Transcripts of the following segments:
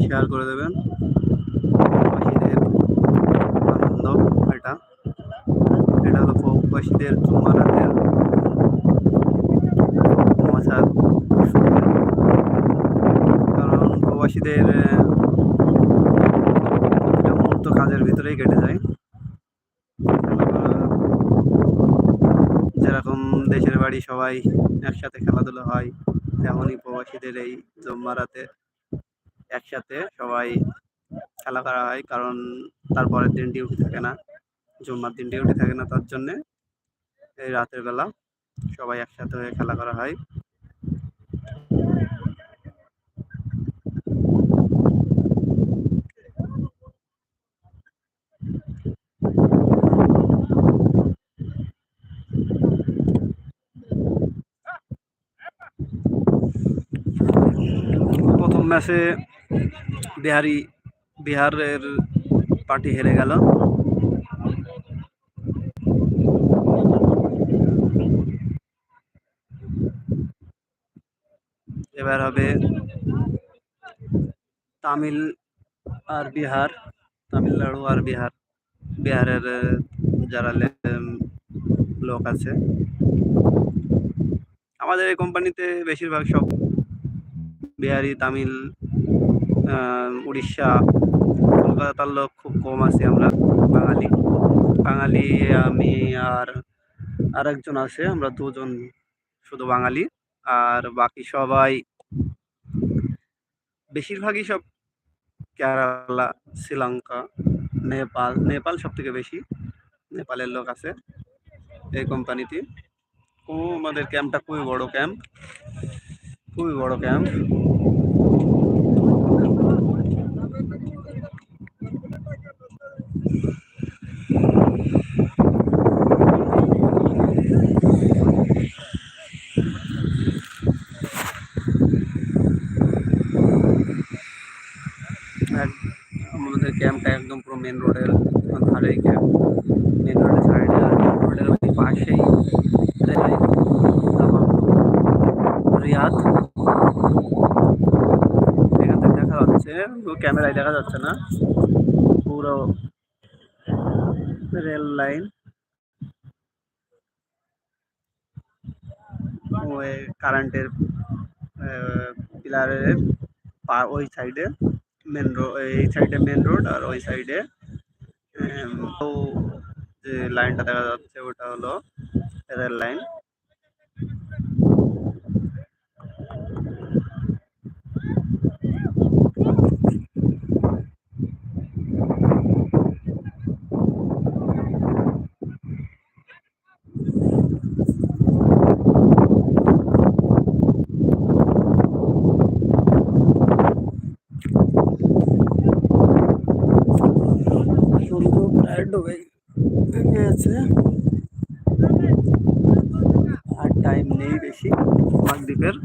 Share করে দেবেন। প্রবাসীদের আনন্দ এটা হলো প্রবাসীদের জুম্মারাতের মজার সময়। কারণ প্রবাসীদের প্রতিটা মুহূর্ত কাজের ভিতরেই কেটে যায়। যেরকম দেশের বাড়ি সবাই একসাথে খেলাধুলা হয়, তেমনই প্রবাসীদের এই জুম্মারাতে একসাথে সবাই খেলা করা হয়। কারণ তারপরের দিন ডিউটি থাকে না, জুম্মার দিন ডিউটি থাকে না, তার জন্যে এই রাতের বেলা সবাই একসাথে হয়ে খেলা করা হয়। প্রথম ম্যাচে বিহারের পার্টি হেরে গেল। এবার হবে তামিল আর বিহার, তামিলনাড়ু আর বিহারের যারা লোক আছে। আমাদের এই কোম্পানিতে বেশিরভাগ সব বিহারি, তামিল, উড়িষ্যা, কলকাতার লোক খুব কম আছে। আমরা বাঙালি আমি আর আরেকজন আছে, আমরা দুজন শুধু বাঙালি। আর বাকি সবাই বেশিরভাগই সব কেরালা, শ্রীলঙ্কা, নেপাল সব থেকে বেশি নেপালের লোক আছে এই কোম্পানিতে। আমাদের ক্যাম্পটা খুবই বড় ক্যাম্প। আমাদের ক্যাম্পটা একদম পুরো মেন রোডের ধারেই ক্যাম্প। মেন রোডের সাইডে আর মেন রোডের ওই পাশেই রিয়াদ। এখান থেকে দেখা যাচ্ছে, ক্যামেরায় দেখা যাচ্ছে না, পুরো রেল লাইন, ওই কারেন্টের পিলারের ওই সাইডে এই সাইডে মেন রোড, আর ওই সাইডে যে লাইনটা দেখা যাচ্ছে ওটা হলো রেল লাইন। ডুবে গিয়েছে, আর টাইম নেই বেশি মাগরিবের।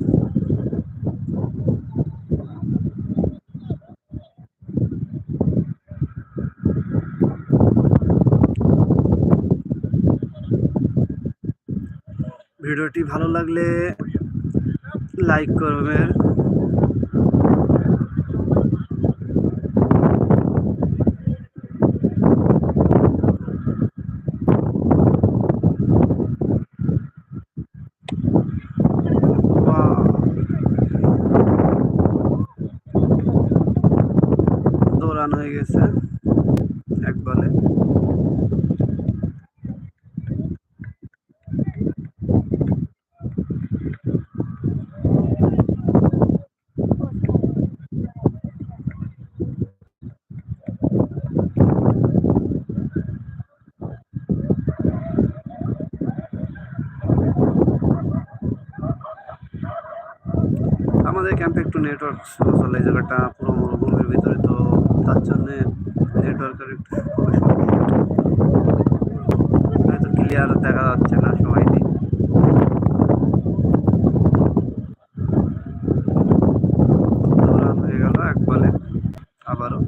ভিডিওটি ভালো লাগলে লাইক করবেন। দৌড়ানো হয়ে গেছে এক বলে। আমাদের ক্যাম্পে একটু নেটওয়ার্ক স্লো চলে, এই জায়গাটা পুরো মরুভূমির ভিতরে, তো তার জন্যে নেটওয়ার্কের একটু হয়তো ক্লিয়ার দেখা যাচ্ছে না সবাইকে। দৌড়ানো হয়ে গেল এক বলে আবারও।